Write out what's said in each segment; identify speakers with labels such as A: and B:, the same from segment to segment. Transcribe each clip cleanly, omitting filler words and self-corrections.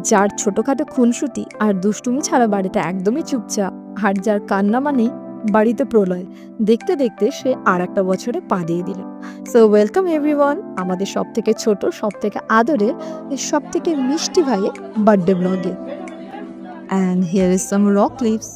A: যার ছোটখাটো খুনসুটি আর দুষ্টুমি ছাড়া বাড়িটা একদমই চুপচাপ, আর যার কান্না মানেই বাড়িতে প্রলয়। দেখতে দেখতে সে আর একটা বছরে পা দিয়ে দিল। সো ওয়েলকাম এভরিওয়ান আমাদের সব থেকে ছোট, সব থেকে আদরের, সব থেকে মিষ্টি ভাইয়ের বার্থডে ব্লগে। অ্যান্ড হিয়ার ইজ সাম র ক্লিপস।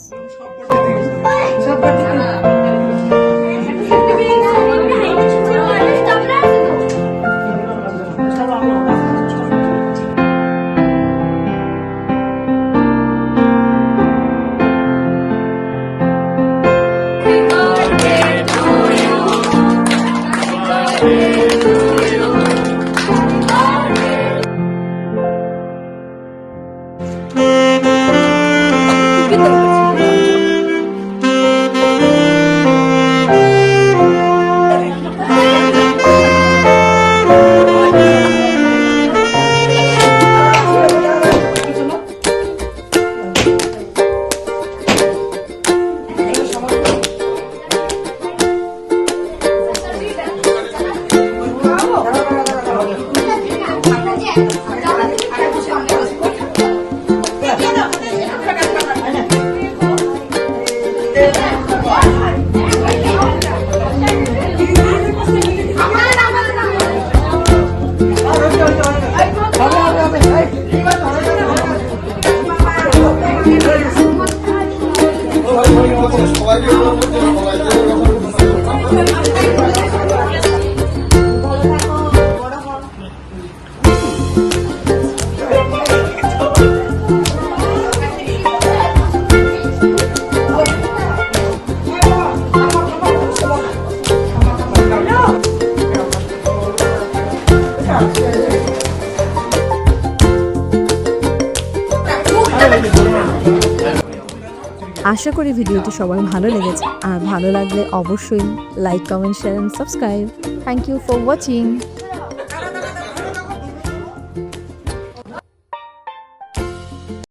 A: আশা করি ভিডিওটি সবার ভালো লেগেছে, আর ভালো লাগলে অবশ্যই like, comment, share and subscribe. Thank you for watching.